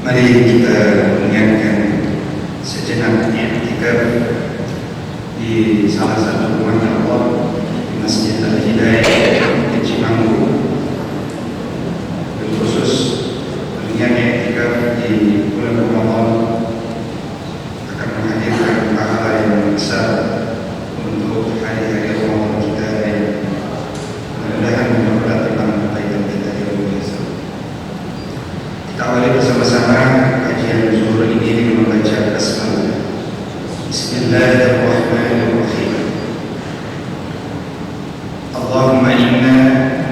Mari kita mengingatkan sejenak i'tikaf di salah satu rumah Allah di Masjid Al-Hidayah di Cimanggu, khusus mengingat i'tikaf di bulan Ramadan akan menghadirkan pahala yang besar untuk hari-hari Ramadan kita yang mudah-mudahan memperberat tentang kebaikan kita di rumah kita. Kita awali bersama-sama kajian zuhur ini dengan membaca basmalah. Bismillahirrahmanirrahim. Allahumma inna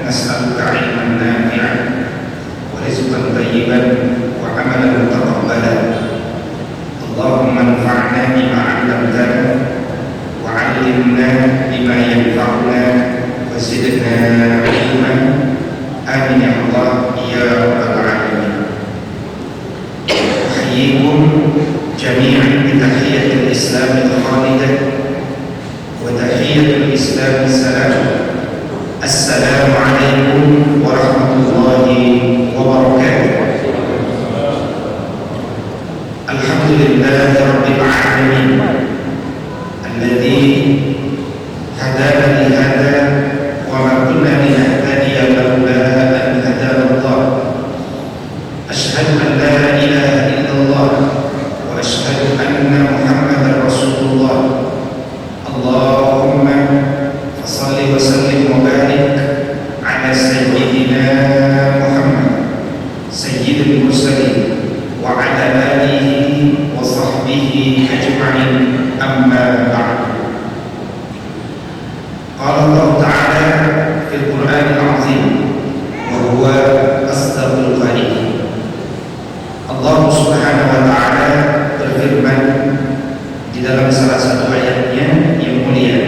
nas'aluka 'ilman nafi'an wa rizqan thayyiban wa 'amalan mutaqabbalan. Allahumma anfa'na bima 'allamtana wa 'allimna bima yanfa'una wa zidna 'ilman. Amin ya Allah ya rabbal alamin. أحييكم جميعا بتحية الإسلام الخالدة وتحية الإسلام السلام. السلام عليكم ورحمة الله وبركاته. الحمد لله رب العالمين الذي هدانا لهذا وما كنا لنهتدي لولا أن هدانا الله. أشهد أن لا إله إلا الله وأشهد أن محمدا رسول الله. اللهم فصل وسلم وبارك على سيدنا محمد سيد المرسلين وعلى آله وصحبه أجمعين. أما بعد، قال الله تعالى في القرآن العظيم وهو أصدق القائلين. Allah Subhanahu wa Ta'ala berfirman di dalam salah satu ayatnya yang mulia,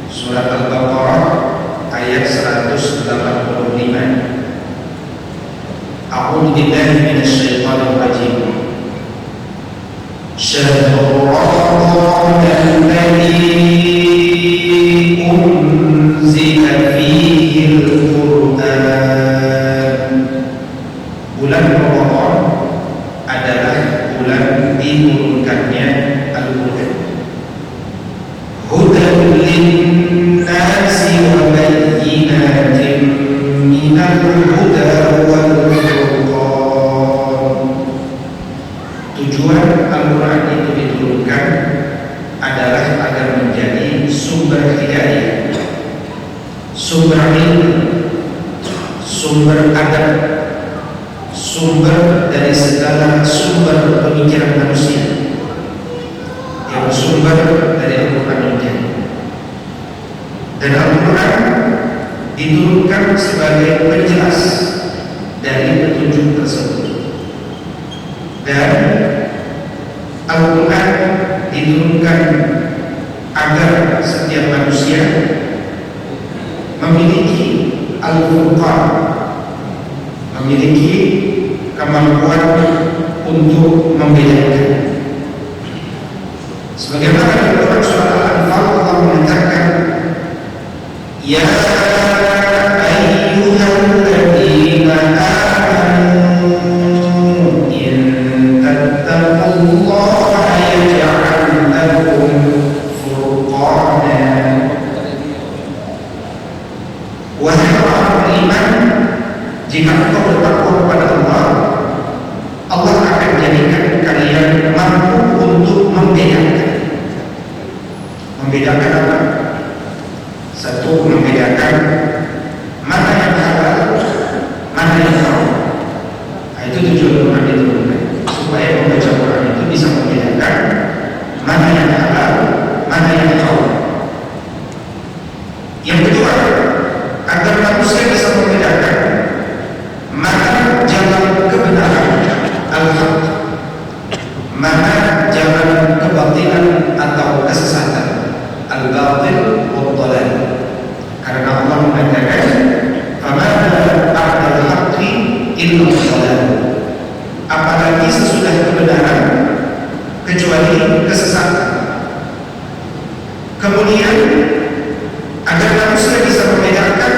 surat Al-Baqarah ayat 185. A'udzu billahi minasyaitonir rajim. Syahrul Ramadan alladzi unzila fihi al-Qur'an. Bulan Ramadan adalah bulan diturunkannya Al-Quran. Hudan linnasi wa bayyinatin minal huda wal furqan. Tujuan Al-Quran itu diturunkan adalah agar menjadi sumber hidayah, sumber ilmu, sumber adab, sumber dari segala sumber pemikiran manusia, yang bersumber dari Al-Quran ini. Dan Al-Quran diturunkan sebagai penjelas dari petunjuk tersebut. Dan Al-Quran diturunkan agar setiap manusia memiliki Al-Furqan, memiliki kemampuan untuk membedakan. Sebagaimana dalam surah Al-Anfal Allah mengatakan, ya ayyuhalladzina amanu in tattaqullaha yaj'al lakum furqana. Wahai orang beriman, jika engkau bertakwa kepada Allah, Allah akan jadikan kalian mampu untuk membedakan. Membedakan apa? Satu, membedakan mana yang halal, mana yang haram. Itu tujuan Quran diturunkan, supaya membaca Quran itu bisa membedakan mana yang halal, mana yang haram. Yang kedua, agar manusia bisa membedakan mana jalan kebenaran al-haq, mana jalan kebatilan atau kesesatan al-batil wad-dhalal. Karena Allah mengatakan, "Famada ba'dal haqqi illa dhalal." Apalagi sesudah kebenaran kecuali kesesatan. Kemudian agar manusia bisa membedakan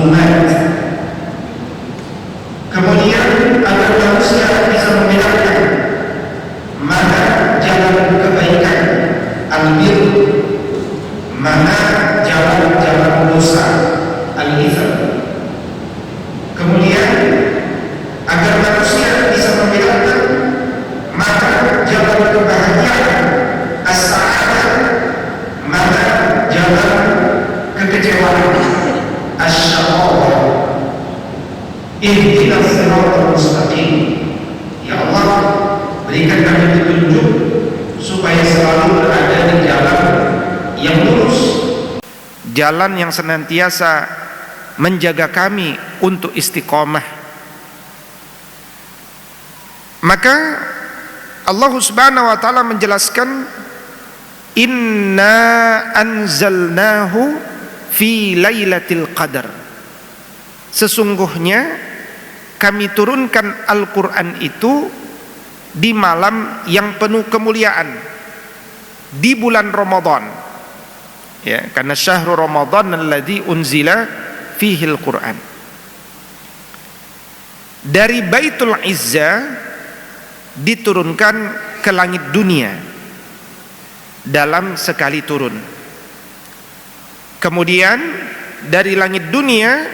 mazmumat. Kemudian agar manusia bisa membedakan mana jalan kebaikan al-bir, mana jalan dosa al-itham. Kemudian agar manusia bisa membedakan mana jalan kebahagiaan as-sa'adah, mana jalan kekecewaan asy-syaqawah. Ihdinas siratal mustaqim. Ya Allah, berikan kami petunjuk supaya selalu berada di jalan yang lurus, jalan yang senantiasa menjaga kami untuk istiqomah. Maka Allah Subhanahu wa taala menjelaskan, inna anzalnahu fi lailatul qadar. Sesungguhnya kami turunkan Al-Quran itu di malam yang penuh kemuliaan, di bulan Ramadan, ya, karena syahrul Ramadan alladzi unzila fihi al-Quran. Dari Baitul Izzah diturunkan ke langit dunia dalam sekali turun. Kemudian dari langit dunia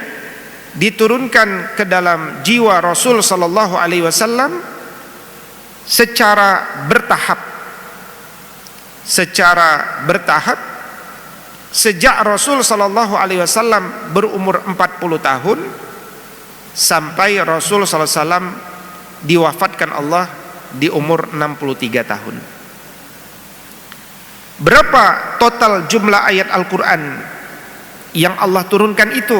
diturunkan ke dalam jiwa Rasul sallallahu alaihi wasallam secara bertahap sejak Rasul sallallahu alaihi wasallam berumur 40 tahun sampai Rasul sallallahu alaihi wasallam diwafatkan Allah di umur 63 tahun. Berapa total jumlah ayat Al-Quran yang Allah turunkan itu?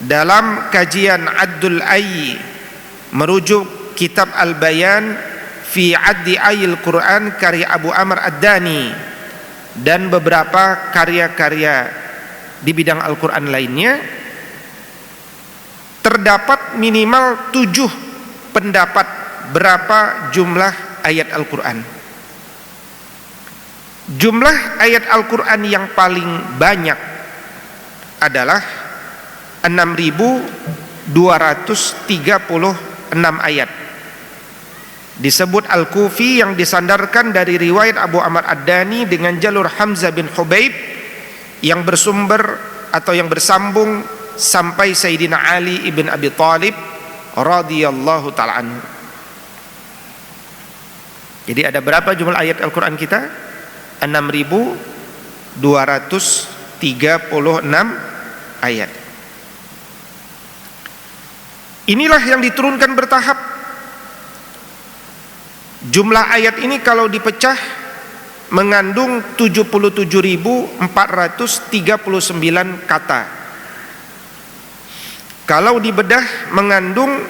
Dalam kajian Addul Ayy merujuk kitab Al-Bayan fi Addi Ayil Quran karya Abu Amr Ad-Dani dan beberapa karya-karya di bidang Al-Quran lainnya, terdapat minimal 7 pendapat berapa jumlah ayat Al-Quran. Jumlah ayat Al-Quran yang paling banyak adalah 6.236 ayat. Disebut Al-Kufi yang disandarkan dari riwayat Abu Amr Ad-Dani dengan jalur Hamzah bin Hubaib yang bersumber atau yang bersambung sampai Sayyidina Ali ibn Abi Thalib radhiyallahu ta'ala anhu. Jadi ada berapa jumlah ayat Al-Quran kita? 6.236 ayat. Inilah yang diturunkan bertahap. Jumlah ayat ini kalau dipecah mengandung 77.439 kata. Kalau dibedah mengandung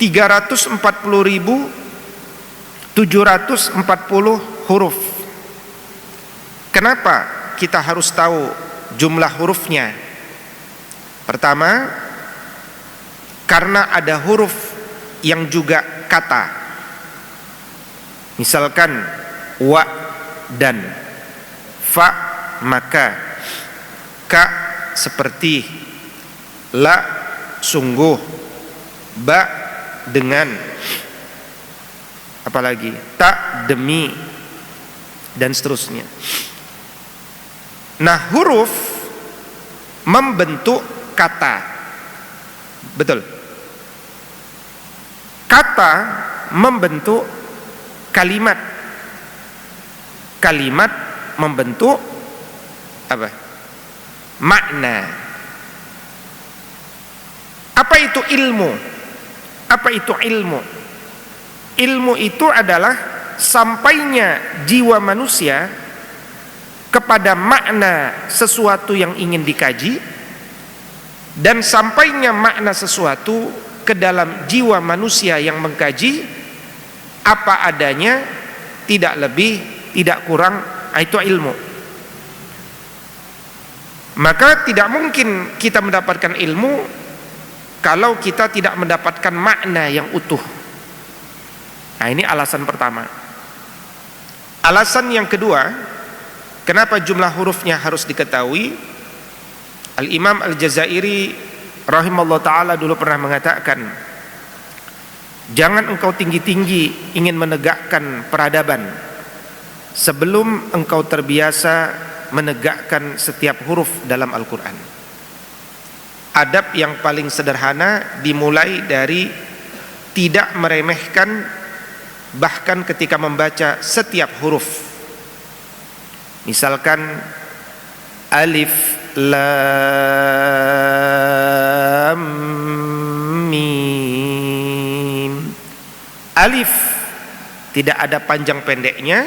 340.740 huruf. Kenapa kita harus tahu jumlah hurufnya? Pertama, karena ada huruf yang juga kata. Misalkan wa dan, fa maka, ka seperti, la sungguh, ba dengan, apalagi tak demi, dan seterusnya. Nah, huruf membentuk kata. Betul. Kata membentuk kalimat. Kalimat membentuk apa? Makna. Apa itu ilmu? Apa itu ilmu? Ilmu itu adalah sampainya jiwa manusia kepada makna sesuatu yang ingin dikaji, dan sampainya makna sesuatu ke dalam jiwa manusia yang mengkaji apa adanya, tidak lebih, tidak kurang. Itu ilmu. Maka tidak mungkin kita mendapatkan ilmu kalau kita tidak mendapatkan makna yang utuh. Nah, ini alasan pertama. Alasan yang kedua, kenapa jumlah hurufnya harus diketahui? Al-Imam Al-Jazairi rahimahullah ta'ala dulu pernah mengatakan, jangan engkau tinggi-tinggi ingin menegakkan peradaban sebelum engkau terbiasa menegakkan setiap huruf dalam Al-Quran. Adab yang paling sederhana dimulai dari tidak meremehkan bahkan ketika membaca setiap huruf. Misalkan alif lam mim. Alif tidak ada panjang pendeknya,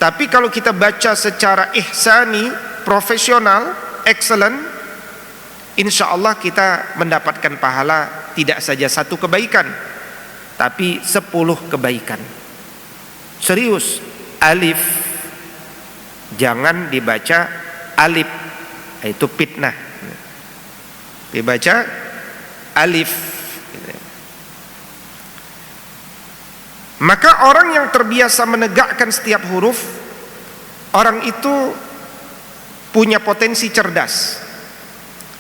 tapi kalau kita baca secara ihsani, profesional, excellent, insya Allah kita mendapatkan pahala tidak saja 1 kebaikan, tapi 10 kebaikan. Serius, alif jangan dibaca alif, itu fitnah. Dibaca alif. Maka orang yang terbiasa menegakkan setiap huruf, orang itu punya potensi cerdas.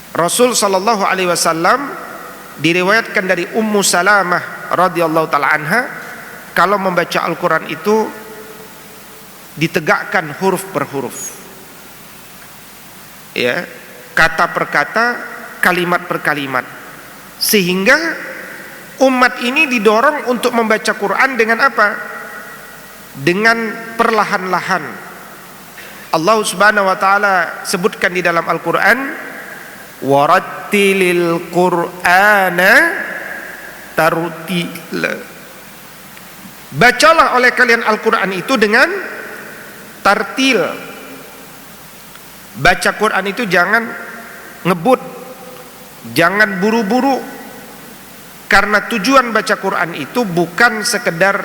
Rasul sallallahu alaihi wasallam diriwayatkan dari Ummu Salamah radhiyallahu taala anha, kalau membaca Al-Qur'an itu ditegakkan huruf per huruf. Ya, kata per kata, kalimat per kalimat. Sehingga umat ini didorong untuk membaca Quran dengan apa? Dengan perlahan-lahan. Allah Subhanahu wa taala sebutkan di dalam Al-Qur'an, warattilil Qur'ana tartila. Bacalah oleh kalian Al-Qur'an itu dengan tartil. Baca Quran itu jangan ngebut, jangan buru-buru. Karena tujuan baca Quran itu bukan sekedar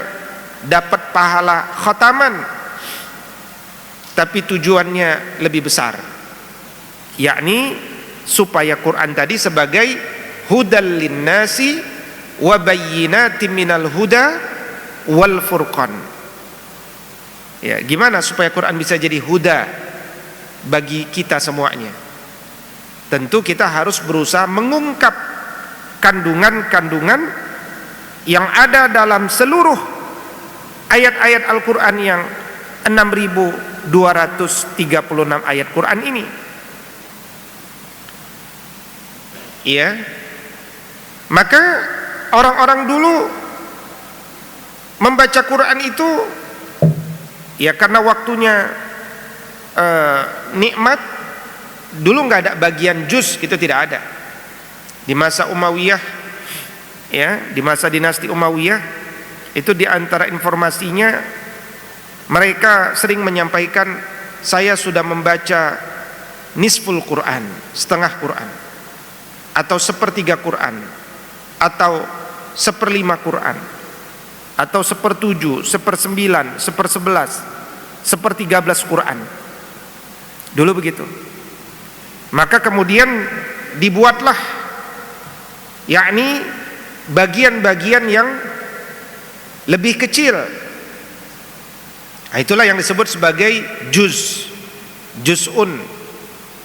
dapat pahala khataman, tapi tujuannya lebih besar, yakni supaya Quran tadi sebagai hudal linnasi wa bayyinatin minal huda wal furqan. Ya, gimana supaya Quran bisa jadi huda bagi kita semuanya? Tentu kita harus berusaha mengungkap kandungan-kandungan yang ada dalam seluruh ayat-ayat Al-Quran yang 6.236 ayat Quran ini. Iya. Maka orang-orang dulu membaca Quran itu ya karena waktunya nikmat. Dulu nggak ada bagian juz, itu tidak ada. Di masa Umayyah, ya, di masa dinasti Umayyah itu di antara informasinya mereka sering menyampaikan, saya sudah membaca nisful Quran, setengah Quran, atau sepertiga Quran, atau seperlima Quran, atau sepertujuh, sepersembilan, sepersebelas, sepertiga belas Quran. Dulu begitu. Maka kemudian dibuatlah yakni bagian-bagian yang lebih kecil. Nah, itulah yang disebut sebagai juz, juz'un.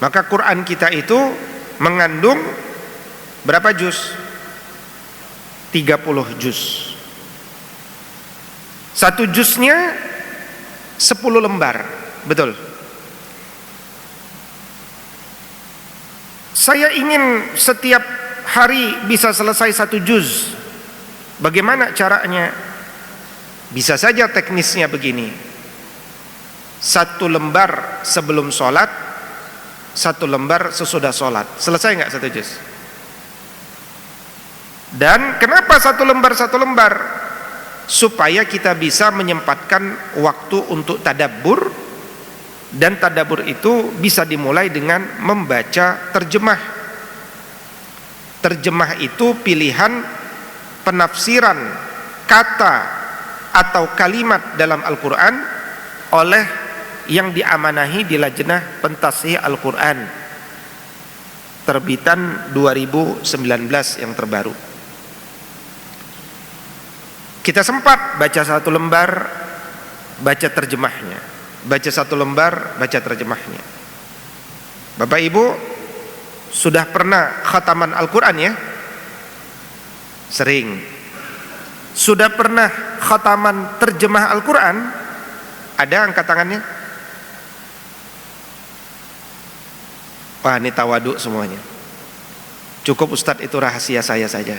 Maka Quran kita itu mengandung berapa juz? 30 juz. Satu juznya 10 lembar. Betul. Saya ingin setiap hari bisa selesai 1 juz. Bagaimana caranya? Bisa saja teknisnya begini: 1 lembar sebelum sholat, 1 lembar sesudah sholat. Selesai nggak 1 juz? Dan kenapa 1 lembar 1 lembar? Supaya kita bisa menyempatkan waktu untuk tadabbur, dan tadabbur itu bisa dimulai dengan membaca terjemah. Terjemah itu pilihan penafsiran kata atau kalimat dalam Al-Quran oleh yang diamanahi di Lajnah Pentashih Al-Quran terbitan 2019 yang terbaru. Kita sempat baca 1 lembar, baca terjemahnya, baca 1 lembar, baca terjemahnya. Bapak Ibu, sudah pernah khataman Al-Quran ya? Sering. Sudah pernah khataman terjemah Al-Quran? Ada angkat tangannya? Wah, ini tawaduk semuanya. Cukup Ustadz, itu rahasia saya saja.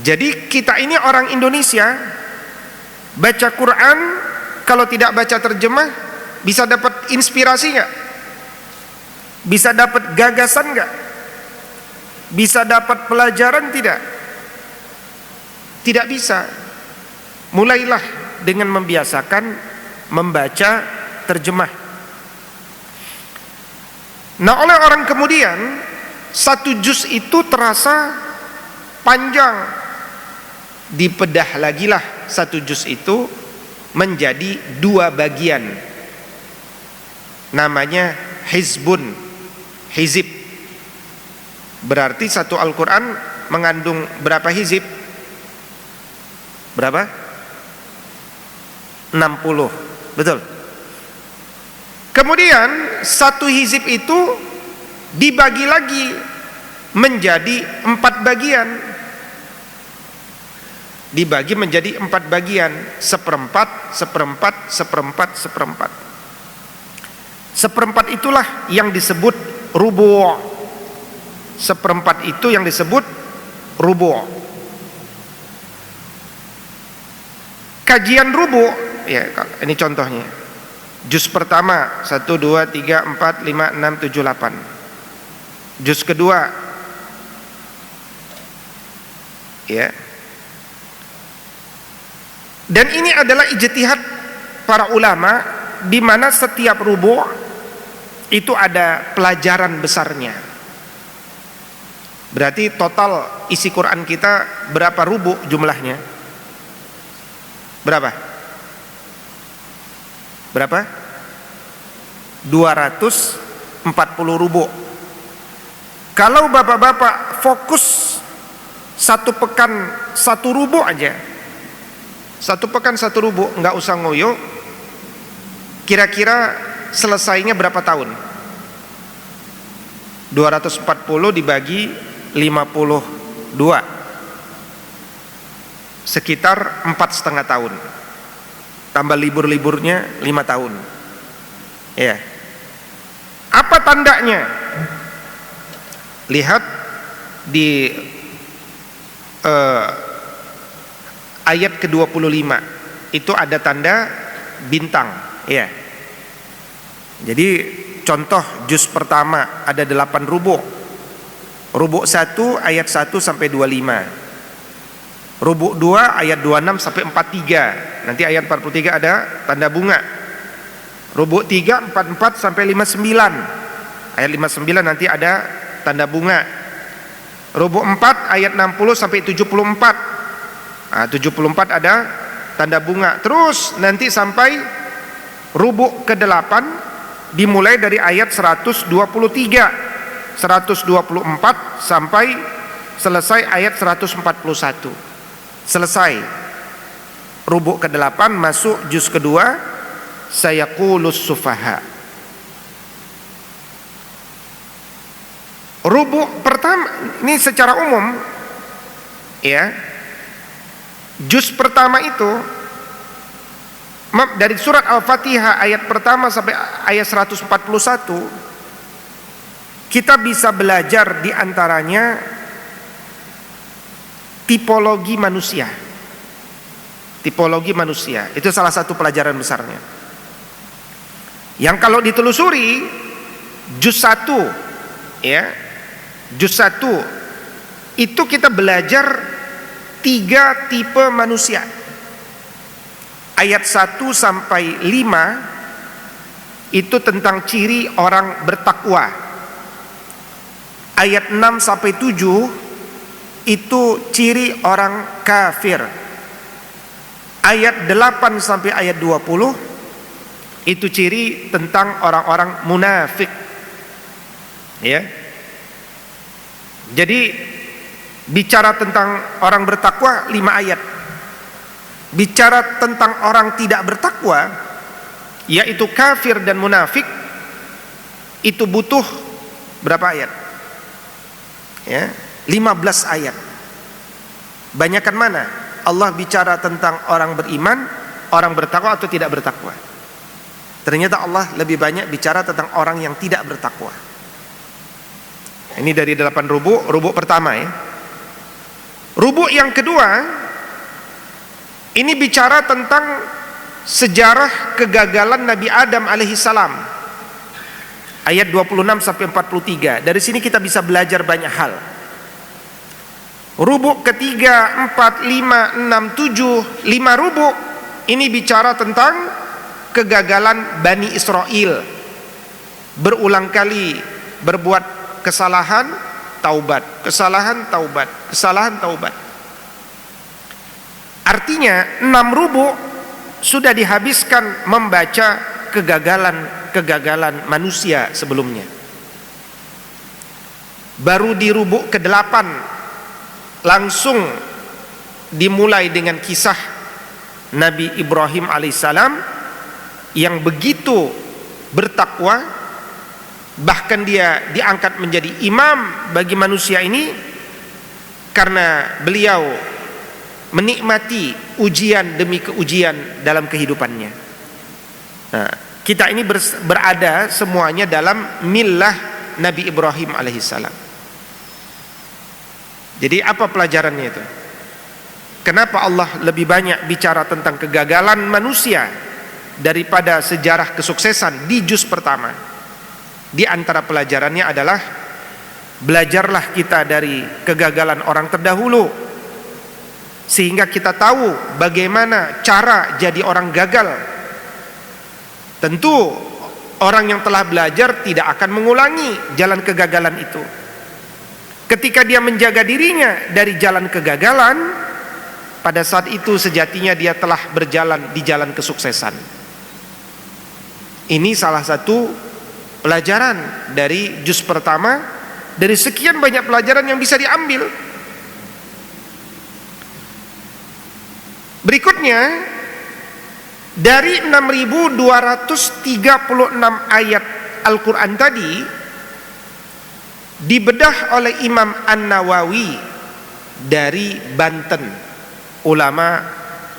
Jadi kita ini orang Indonesia, baca Quran, kalau tidak baca terjemah, bisa dapat inspirasi nggak? Bisa dapat gagasan nggak? Bisa dapat pelajaran tidak? Tidak bisa. Mulailah dengan membiasakan membaca terjemah. Nah, oleh orang kemudian satu juz itu terasa panjang. Dipedah lagi lah satu juz itu menjadi 2 bagian. Namanya hizbun, hizib. Berarti satu Al-Quran mengandung berapa hizib? Berapa? 60. Betul. Kemudian satu hizib itu dibagi lagi menjadi 4 bagian. Dibagi menjadi 4 bagian, seperempat, seperempat, seperempat, seperempat. Seperempat itulah yang disebut rubu'. Seperempat itu yang disebut rubu'. Kajian rubu', ya ini contohnya. Juz pertama 1, 2, 3, 4, 5, 6, 7, 8. Juz kedua, ya. Dan ini adalah ijtihad para ulama, di mana setiap rubu' itu ada pelajaran besarnya. Berarti total isi Quran kita berapa rubu' jumlahnya? Berapa? Berapa? 240 rubu'. Kalau bapak-bapak fokus satu pekan satu rubu' aja, satu pekan satu rubu', nggak usah ngoyo, kira-kira selesainya berapa tahun? 240 dibagi 52, sekitar 4,5 tahun, tambah libur-liburnya 5 tahun. Ya. Apa tandanya? Lihat di ayat ke-25 itu ada tanda bintang, ya. Jadi contoh juz pertama ada 8 rubu'. Rubu' 1 ayat 1 sampai 25. Rubu' 2 ayat 26 sampai 43. Nanti ayat 43 ada tanda bunga. Rubu' 3 44 sampai 59. Ayat 59 nanti ada tanda bunga. Rubu' 4 ayat 60 sampai 74. 74 ada tanda bunga. Terus nanti sampai rubu' ke-8 dimulai dari ayat 123, 124 sampai selesai ayat 141. Selesai rubu' ke-8, masuk juz kedua, sayaqulus sufaha. Rubu' pertama ini secara umum, ya. Juz pertama itu dari surat Al-Fatihah ayat pertama sampai ayat 141, kita bisa belajar diantaranya tipologi manusia. Tipologi manusia itu salah satu pelajaran besarnya, yang kalau ditelusuri juz 1, ya, juz 1 itu kita belajar 3 tipe manusia. Ayat 1 sampai 5 itu tentang ciri orang bertakwa. Ayat 6 sampai 7 itu ciri orang kafir. Ayat 8 sampai ayat 20 itu ciri tentang orang-orang munafik. Ya. Jadi bicara tentang orang bertakwa 5 ayat. Bicara tentang orang tidak bertakwa, yaitu kafir dan munafik, itu butuh berapa ayat? Ya, 15 ayat. Banyakan mana Allah bicara tentang orang beriman, orang bertakwa atau tidak bertakwa? Ternyata Allah lebih banyak bicara tentang orang yang tidak bertakwa. Ini dari 8 rubuk pertama ya. Rubuk yang kedua, ini bicara tentang sejarah kegagalan Nabi Adam alaihissalam. Ayat 26 sampai 43. Dari sini kita bisa belajar banyak hal. Rubuk ketiga, 4, 5, 6, 7, 5 rubuk ini bicara tentang kegagalan Bani Israel. Berulang kali berbuat kesalahan, taubat, kesalahan, taubat, kesalahan, taubat. Artinya 6 rubuk sudah dihabiskan membaca kegagalan manusia sebelumnya. Baru di rubuk ke-8 langsung dimulai dengan kisah Nabi Ibrahim alaihissalam yang begitu bertakwa, bahkan dia diangkat menjadi imam bagi manusia ini karena beliau menikmati ujian demi keujian dalam kehidupannya. Nah, kita ini berada semuanya dalam millah Nabi Ibrahim alaihissalam. Jadi apa pelajarannya itu? Kenapa Allah lebih banyak bicara tentang kegagalan manusia daripada sejarah kesuksesan di juz pertama? Di antara pelajarannya adalah belajarlah kita dari kegagalan orang terdahulu, sehingga kita tahu bagaimana cara jadi orang gagal. Tentu orang yang telah belajar tidak akan mengulangi jalan kegagalan itu. Ketika dia menjaga dirinya dari jalan kegagalan, pada saat itu sejatinya dia telah berjalan di jalan kesuksesan. Ini salah satu pelajaran dari juz pertama, dari sekian banyak pelajaran yang bisa diambil. Berikutnya, dari 6.236 ayat Al-Quran tadi dibedah oleh Imam An-Nawawi dari Banten, ulama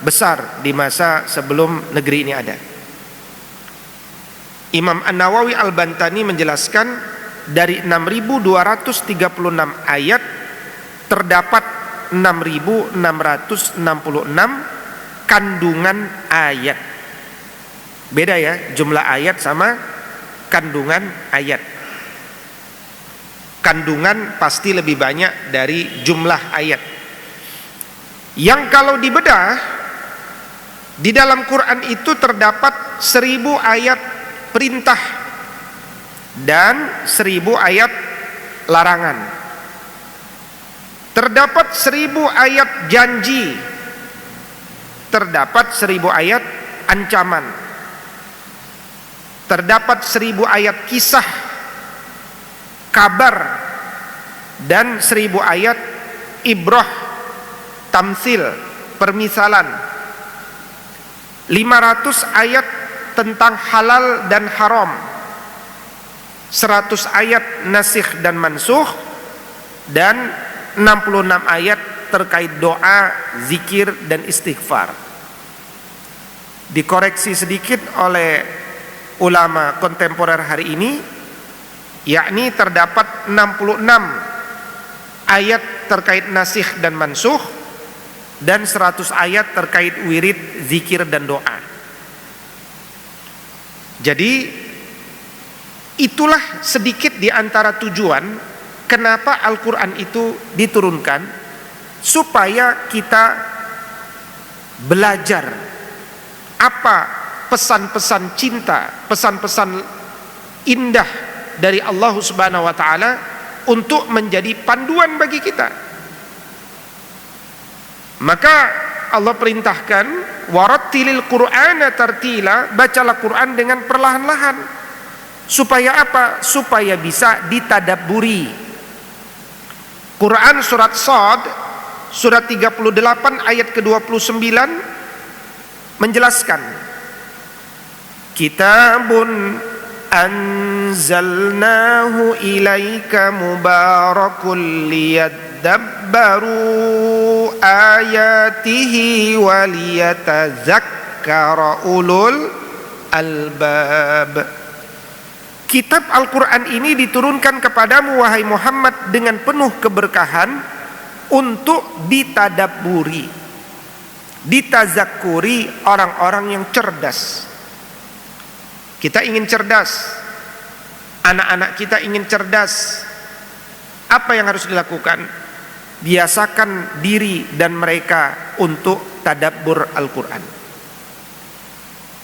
besar di masa sebelum negeri ini ada. Imam An-Nawawi Al-Bantani menjelaskan dari 6.236 ayat terdapat 6.666 kandungan ayat. Beda ya, jumlah ayat sama kandungan ayat. Kandungan pasti lebih banyak dari jumlah ayat. Yang kalau dibedah, di dalam Quran itu terdapat 1000 ayat perintah dan 1000 ayat larangan. Terdapat 1000 ayat janji, terdapat 1000 ayat ancaman, terdapat 1000 ayat kisah, kabar, dan 1000 ayat ibrah, tamsil, permisalan, 500 ayat tentang halal dan haram, 100 ayat nasikh dan mansukh, dan 66 ayat terkait doa, zikir, dan istighfar. Dikoreksi sedikit oleh ulama kontemporer hari ini, yakni terdapat 66 ayat terkait nasikh dan mansukh dan 100 ayat terkait wirid, zikir, dan doa. Jadi itulah sedikit di antara tujuan kenapa Al-Quran itu diturunkan, supaya kita belajar apa pesan-pesan cinta, pesan-pesan indah dari Allah Subhanahu wa taala untuk menjadi panduan bagi kita. Maka Allah perintahkan warattilil Qur'ana tartila, bacalah Quran dengan perlahan-lahan. Supaya apa? Supaya bisa ditadabburi. Quran surat Shad surat 38 ayat ke-29 menjelaskan, kitabun anzalnahu ilaika mubarakun liyadabbaru ayatihi waliyatazakkara ulul albab. Kitab Al-Quran ini diturunkan kepadamu wahai Muhammad dengan penuh keberkahan untuk ditadabburi, ditazakuri orang-orang yang cerdas. Kita ingin cerdas, anak-anak kita ingin cerdas. Apa yang harus dilakukan? Biasakan diri dan mereka untuk tadabbur Al-Quran,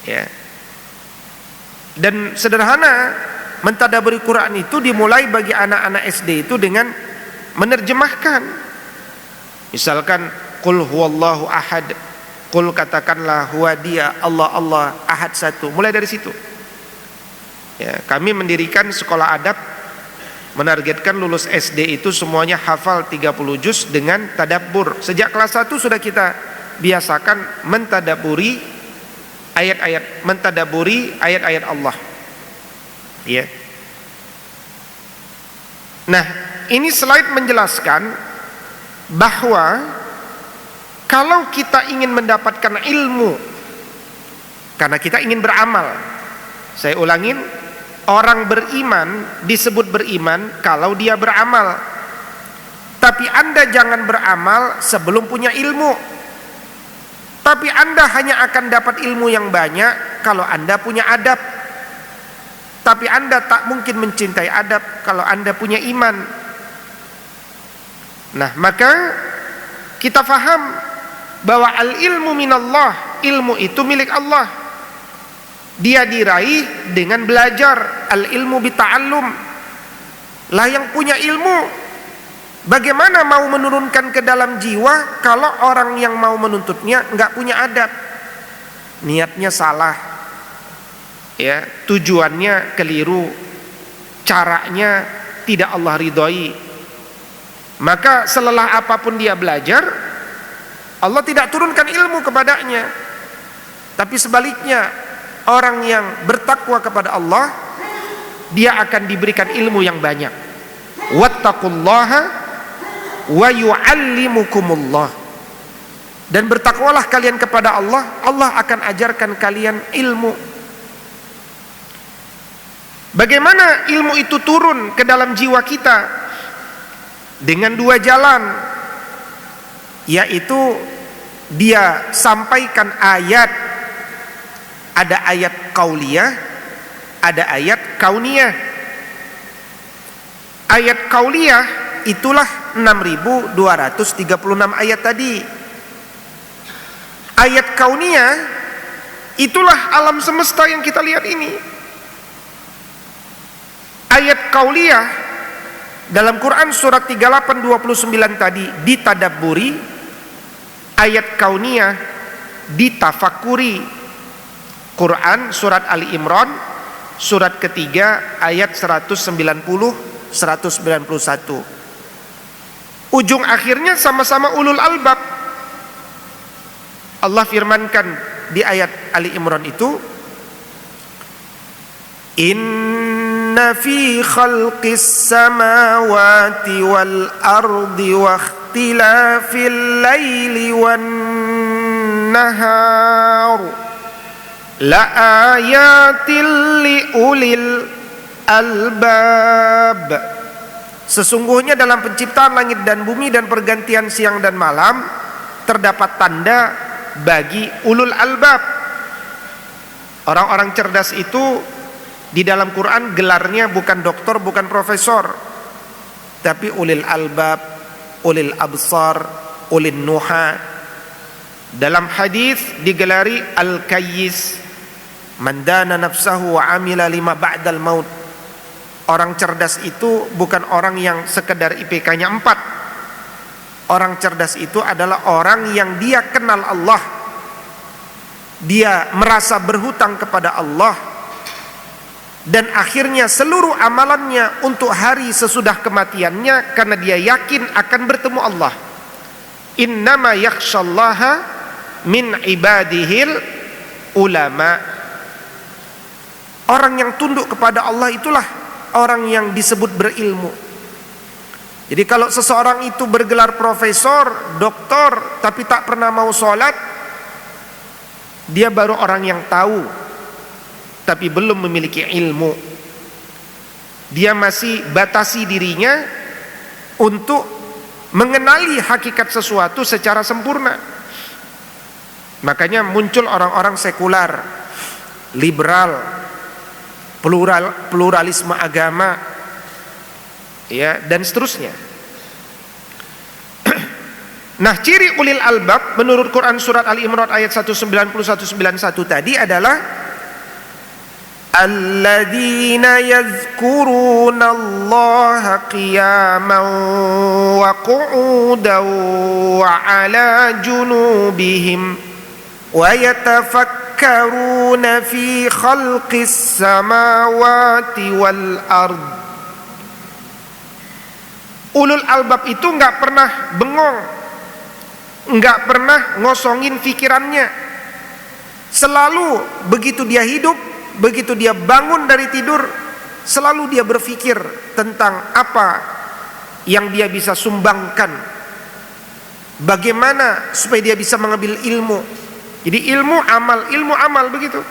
ya. Dan sederhana, mentadabburi Quran itu dimulai bagi anak-anak SD itu dengan menerjemahkan. Misalkan qul huwallahu ahad, qul katakanlah huwa dia Allah Allah ahad satu. Mulai dari situ. Ya, kami mendirikan sekolah adab, menargetkan lulus SD itu semuanya hafal 30 juz dengan tadabbur. Sejak kelas 1 sudah kita biasakan mentadabburi ayat-ayat, mentadabburi ayat-ayat Allah. Ya. Nah, ini slide menjelaskan bahwa kalau kita ingin mendapatkan ilmu, karena kita ingin beramal. Saya ulangin, orang beriman disebut beriman kalau dia beramal. Tapi Anda jangan beramal sebelum punya ilmu. Tapi Anda hanya akan dapat ilmu yang banyak kalau Anda punya adab. Tapi Anda tak mungkin mencintai adab kalau Anda punya iman. Nah, maka kita faham bahwa al-ilmu minallah, ilmu itu milik Allah. Dia diraih dengan belajar, al-ilmu bita'allum. Lah yang punya ilmu bagaimana mau menurunkan ke dalam jiwa kalau orang yang mau menuntutnya enggak punya adab? Niatnya salah, ya, tujuannya keliru, caranya tidak Allah ridhoi. Maka selelah apapun dia belajar, Allah tidak turunkan ilmu kepadanya. Tapi sebaliknya, orang yang bertakwa kepada Allah, dia akan diberikan ilmu yang banyak. Wattaqullaha wa yu'allimukumullah. Dan bertakwalah kalian kepada Allah, Allah akan ajarkan kalian ilmu. Bagaimana ilmu itu turun ke dalam jiwa kita? Dengan dua jalan, yaitu dia sampaikan ayat. Ada ayat qauliyah, ada ayat kauniyah. Ayat qauliyah itulah 6.236 ayat tadi. Ayat kauniyah itulah alam semesta yang kita lihat ini. Ayat qauliyah dalam Quran surat 38:29 tadi ditadabburi, ayat kauniyah ditafakuri. Quran surat Ali Imran surat ketiga ayat 190-191. Ujung akhirnya sama-sama ulul albab. Allah firmankan di ayat Ali Imran itu, inna fi khalqis samawati wal ardi wa ikhtilafil laili wan nahar la ayatil li ulil albab. Sesungguhnya dalam penciptaan langit dan bumi dan pergantian siang dan malam terdapat tanda bagi ulul albab. Orang-orang cerdas itu di dalam Quran gelarnya bukan doktor, bukan profesor, tapi ulil albab, ulil absar, ulil nuha. Dalam hadis digelari al-kayyis, man dana nafsahu wa amila lima ba'dal maut. Orang cerdas itu bukan orang yang sekedar IPK-nya 4. Orang cerdas itu adalah orang yang dia kenal Allah, dia merasa berhutang kepada Allah, dan akhirnya seluruh amalannya untuk hari sesudah kematiannya karena dia yakin akan bertemu Allah. Innama yakhshallaha min ibadihil ulama. Orang yang tunduk kepada Allah itulah orang yang disebut berilmu. Jadi kalau seseorang itu bergelar profesor, doktor, tapi tak pernah mau sholat, dia baru orang yang tahu, tapi belum memiliki ilmu. Dia masih batasi dirinya untuk mengenali hakikat sesuatu secara sempurna. Makanya muncul orang-orang sekular, liberal, pluralisme agama, ya, dan seterusnya. Nah, ciri ulil albab menurut Quran surat Ali Imran ayat 190-191 tadi adalah alladzina yadhkurunallaha qiyaman wa qu'udan wa ala junubihim wa yatafakkaruna fi khalqis samawati wal ard. Ulul albab itu nggak pernah bengong, nggak pernah ngosongin pikirannya. Selalu begitu dia hidup, begitu dia bangun dari tidur, selalu dia berpikir tentang apa yang dia bisa sumbangkan, bagaimana supaya dia bisa mengambil ilmu. Jadi ilmu amal begitu.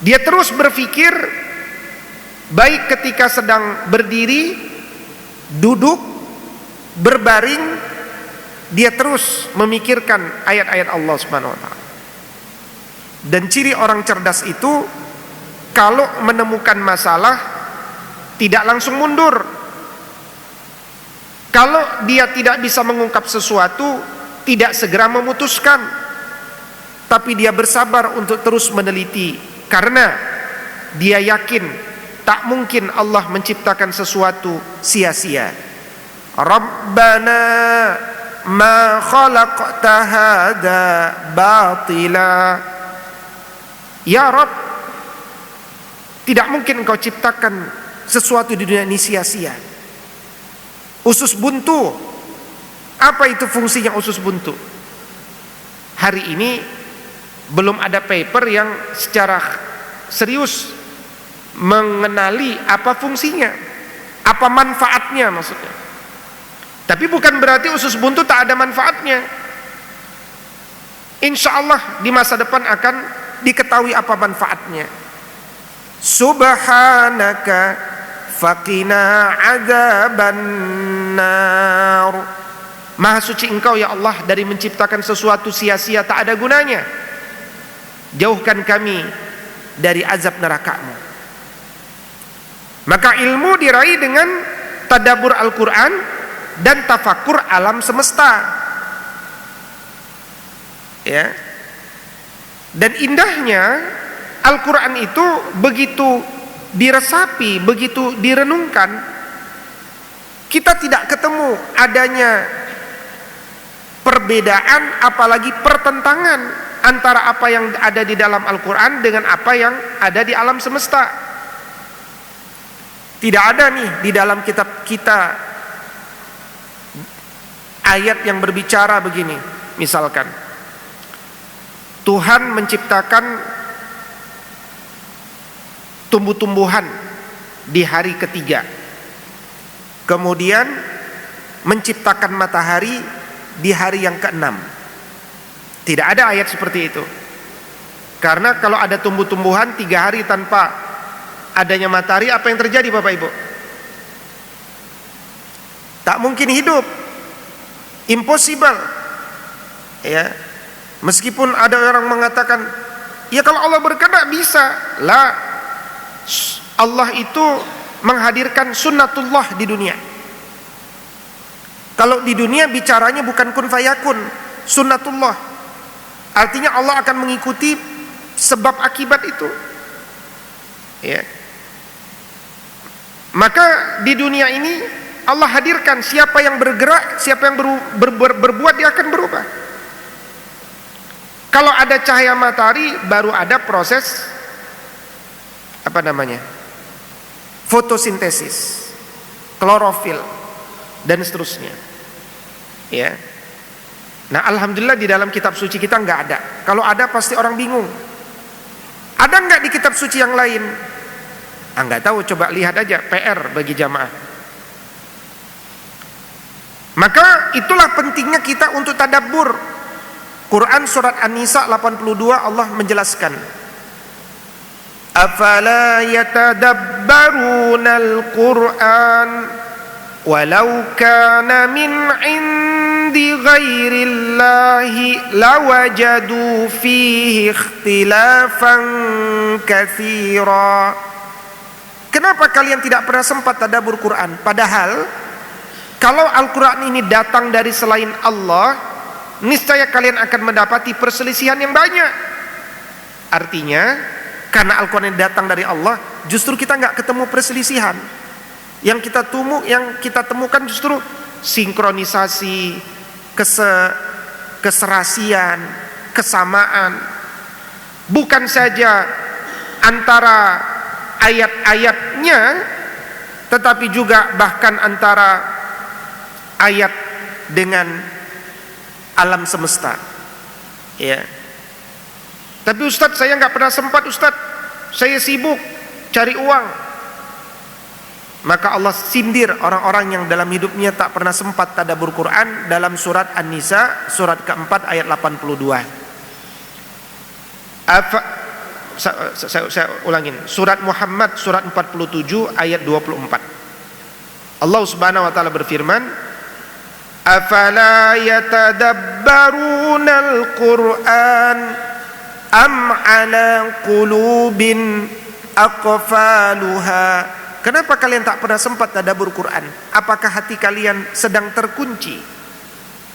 Dia terus berpikir, baik ketika sedang berdiri, duduk, berbaring, dia terus memikirkan ayat-ayat Allah Subhanahu wa taala. Dan ciri orang cerdas itu, kalau menemukan masalah tidak langsung mundur. Kalau dia tidak bisa mengungkap sesuatu, tidak segera memutuskan, tapi dia bersabar untuk terus meneliti, karena dia yakin tak mungkin Allah menciptakan sesuatu sia-sia. Rabbana ma khalaqta hadza batila. Ya Rabb, tidak mungkin engkau ciptakan sesuatu di dunia ini sia-sia. Usus buntu, apa itu fungsinya usus buntu? Hari ini belum ada paper yang secara serius mengenali apa fungsinya, apa manfaatnya maksudnya. Tapi bukan berarti usus buntu tak ada manfaatnya. Insya Allah di masa depan akan diketahui apa manfaatnya. Subhanaka faqina adzabannar. Maha suci engkau ya Allah dari menciptakan sesuatu sia-sia tak ada gunanya. Jauhkan kami dari azab neraka-Mu. Maka ilmu diraih dengan tadabbur Al-Quran dan tafakur alam semesta, ya. Dan indahnya Al-Quran itu begitu diresapi, begitu direnungkan, kita tidak ketemu adanya perbedaan, apalagi pertentangan antara apa yang ada di dalam Al-Quran dengan apa yang ada di alam semesta. Tidak ada nih di dalam kitab kita ayat yang berbicara begini. Misalkan Tuhan menciptakan tumbuh-tumbuhan di hari ketiga, kemudian menciptakan matahari di hari yang keenam. Tidak ada ayat seperti itu. Karena kalau ada tumbuh-tumbuhan 3 hari tanpa adanya matahari, apa yang terjadi Bapak Ibu? Tak mungkin hidup, impossible, ya. Meskipun ada orang mengatakan, ya kalau Allah berkehendak bisa lah. Allah itu menghadirkan sunnatullah di dunia. Kalau di dunia bicaranya bukan kun fayakun, sunnatullah. Artinya Allah akan mengikuti sebab akibat itu, ya. Maka di dunia ini Allah hadirkan siapa yang bergerak, siapa yang berbuat, dia akan berubah. Kalau ada cahaya matahari, baru ada proses apa namanya? Fotosintesis, klorofil, dan seterusnya. Ya. Nah, alhamdulillah di dalam kitab suci kita nggak ada. Kalau ada pasti orang bingung. Ada nggak di kitab suci yang lain? Nggak tahu, coba lihat aja, PR bagi jamaah. Maka itulah pentingnya kita untuk tadabbur. Quran surat An-Nisa 82 Allah menjelaskan, afala yatadabbarunal Qur'an walau kana min indi ghairillahi lawajadu fihi ikhtilafan katsira. Kenapa kalian tidak pernah sempat tadabbur Quran? Padahal kalau Al-Quran ini datang dari selain Allah, niscaya kalian akan mendapati perselisihan yang banyak. Artinya, karena Al-Quran ini datang dari Allah, justru kita nggak ketemu perselisihan. Yang kita temukan justru sinkronisasi, keserasian, kesamaan. Bukan saja antara ayat-ayatnya, tetapi juga bahkan antara ayat dengan alam semesta. Ya. Tapi Ustadz, saya nggak pernah sempat Ustadz, saya sibuk cari uang. Maka Allah sindir orang-orang yang dalam hidupnya tak pernah sempat tadabbur Quran dalam surat An-Nisa surat keempat ayat 82. Saya ulangin, surat Muhammad surat 47 ayat 24. Allah Subhanahu wa taala berfirman, afala yatadabbarunal Qur'an am ala qulubin aqfaluha. Kenapa kalian tak pernah sempat tadabbur Quran? Apakah hati kalian sedang terkunci?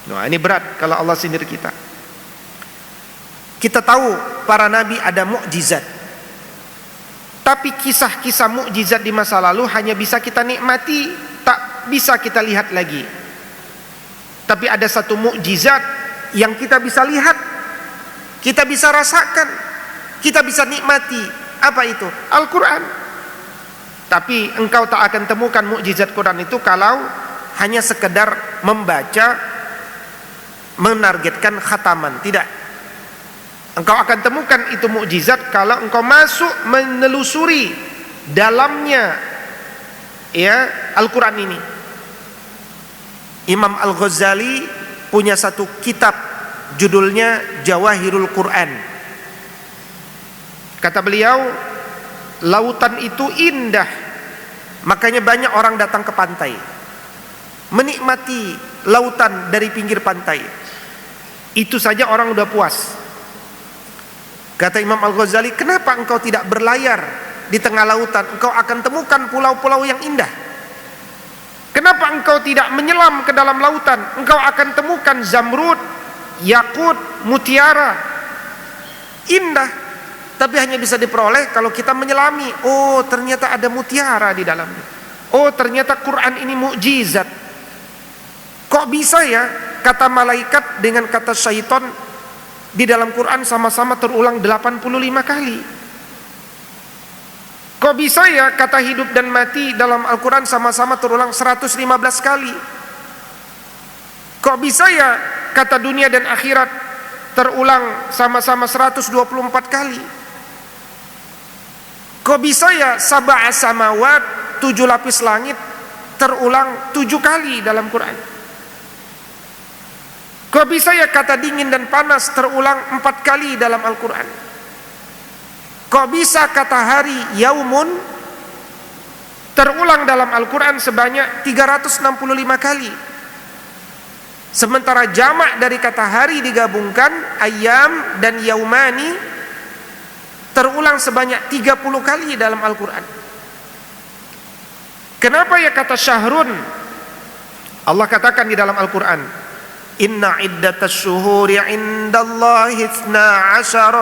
Nah, ini berat kalau Allah sindir kita. Kita tahu para nabi ada mukjizat, tapi kisah-kisah mukjizat di masa lalu hanya bisa kita nikmati, tak bisa kita lihat lagi. Tapi ada satu mukjizat yang kita bisa lihat, kita bisa rasakan, kita bisa nikmati. Apa itu? Al-Quran. Tapi engkau tak akan temukan mukjizat Quran itu kalau hanya sekedar membaca, menargetkan khataman. Tidak. Engkau akan temukan itu mukjizat kalau engkau masuk menelusuri dalamnya, ya, Al-Quran ini. Imam Al-Ghazali punya satu kitab judulnya Jawahirul Quran. Kata beliau, lautan itu indah, makanya banyak orang datang ke pantai menikmati lautan dari pinggir pantai. Itu saja orang udah puas. Kata Imam Al-Ghazali, kenapa engkau tidak berlayar di tengah lautan? Engkau akan temukan pulau-pulau yang indah. Kenapa engkau tidak menyelam ke dalam lautan? Engkau akan temukan zamrud, yakut, mutiara. Indah, tapi hanya bisa diperoleh kalau kita menyelami. Oh, ternyata ada mutiara di dalamnya. Oh, ternyata Quran ini mukjizat. Kok bisa ya kata malaikat dengan kata syaitan di dalam Quran sama-sama terulang 85 kali? Kok bisa ya kata hidup dan mati dalam Al-Quran sama-sama terulang 115 kali? Kok bisa ya kata dunia dan akhirat terulang sama-sama 124 kali? Kok bisa ya sab'a samawat, 7 lapis langit terulang 7 kali dalam Quran? Kok bisa ya kata dingin dan panas terulang 4 kali dalam Al-Quran? Kok bisa kata hari yaumun terulang dalam Al-Quran sebanyak 365 kali? Sementara jamak dari kata hari digabungkan, ayam dan yaumani, terulang sebanyak 30 kali dalam Al-Quran. Kenapa ya kata syahrun? Allah katakan di dalam Al-Quran, inna iddatas syuhuri indallahi 12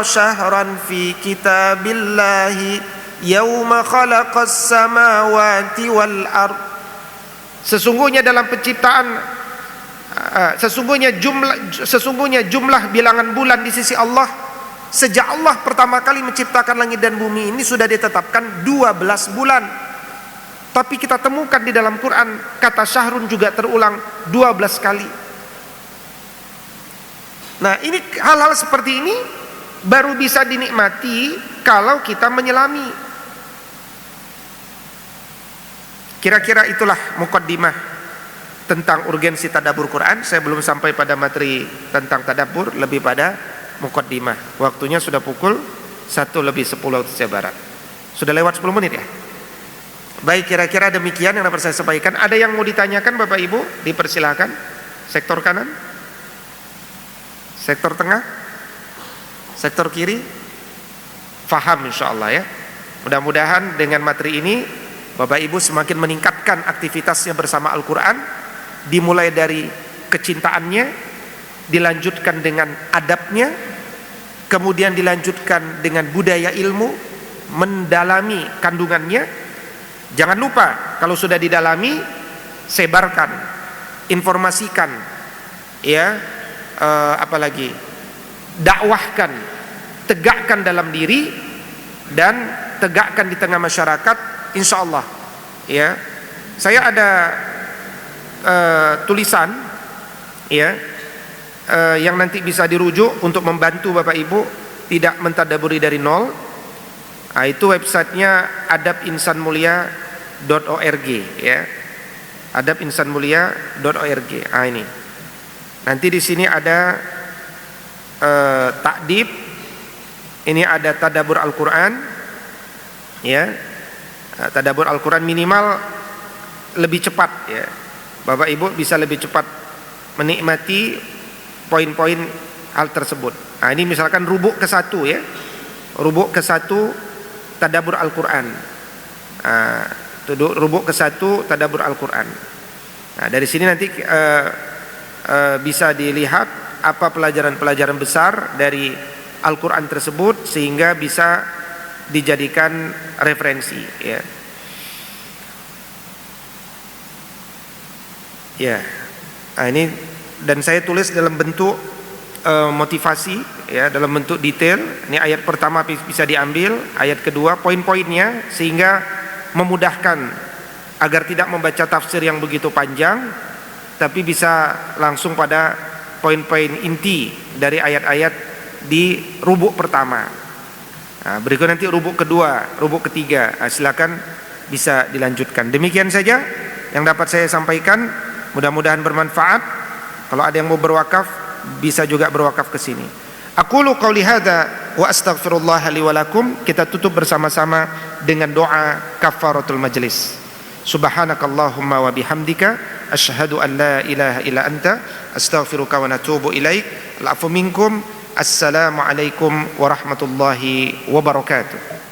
syahran fi kitabillahi yawma khalaqas samawati wal ard. Sesungguhnya dalam penciptaan sesungguhnya jumlah bilangan bulan di sisi Allah sejak Allah pertama kali menciptakan langit dan bumi ini sudah ditetapkan 12 bulan. Tapi kita temukan di dalam Quran kata syahrun juga terulang 12 kali. Nah, ini hal-hal seperti ini baru bisa dinikmati kalau kita menyelami. Kira-kira itulah muqaddimah tentang urgensi tadabbur Quran. Saya belum sampai pada materi tentang tadabbur, lebih pada muqaddimah. Waktunya sudah pukul 1:10 waktu Indonesia Barat. Sudah lewat 10 menit ya. Baik, kira-kira demikian yang dapat saya sampaikan. Ada yang mau ditanyakan Bapak Ibu? Dipersilahkan. Sektor kanan, sektor tengah, sektor kiri. Faham insyaallah ya. Mudah-mudahan dengan materi ini Bapak Ibu semakin meningkatkan aktivitasnya bersama Al-Quran, dimulai dari kecintaannya, dilanjutkan dengan adabnya, kemudian dilanjutkan dengan budaya ilmu, mendalami kandungannya. Jangan lupa kalau sudah didalami, sebarkan, informasikan, ya, apalagi dakwahkan, tegakkan dalam diri dan tegakkan di tengah masyarakat. Insya Allah, ya. Saya ada tulisan, ya, yang nanti bisa dirujuk untuk membantu Bapak Ibu tidak mentadaburi dari nol. Nah, itu websitenya adabinsanmulia.org, ya. adabinsanmulia.org. Nah, ini. Nanti di sini ada takdib, ini ada tadabbur Al-Quran, ya. Tadabbur Al-Quran minimal lebih cepat, ya. Bapak Ibu bisa lebih cepat menikmati poin-poin hal tersebut. Nah, ini misalkan rubuk ke-1, ya. Rubuk ke-1 tadabbur Al-Quran. Rubuk ke-1 tadabbur Al-Quran. Nah, dari sini nanti bisa dilihat apa pelajaran-pelajaran besar dari Al-Quran tersebut sehingga bisa dijadikan referensi, ya. Ya. Nah, ini dan saya tulis dalam bentuk motivasi, ya, dalam bentuk detail. Ini ayat pertama bisa diambil, ayat kedua poin-poinnya sehingga memudahkan agar tidak membaca tafsir yang begitu panjang, tapi bisa langsung pada poin-poin inti dari ayat-ayat di rubuk pertama. Nah, berikut nanti rubuk kedua, rubuk ketiga. Nah, silakan bisa dilanjutkan. Demikian saja yang dapat saya sampaikan. Mudah-mudahan bermanfaat. Kalau ada yang mau berwakaf, bisa juga berwakaf ke sini. Aqulu qouli hadza wa astaghfirullah li wa lakum. Kita tutup bersama-sama dengan doa kafaratul majlis. Subhanakallahumma wa bihamdika asyhadu an la ilaha illa anta astaghfiruka wa natubu ilaik. Al-'afwu minkum. Assalamualaikum warahmatullahi wabarakatuh.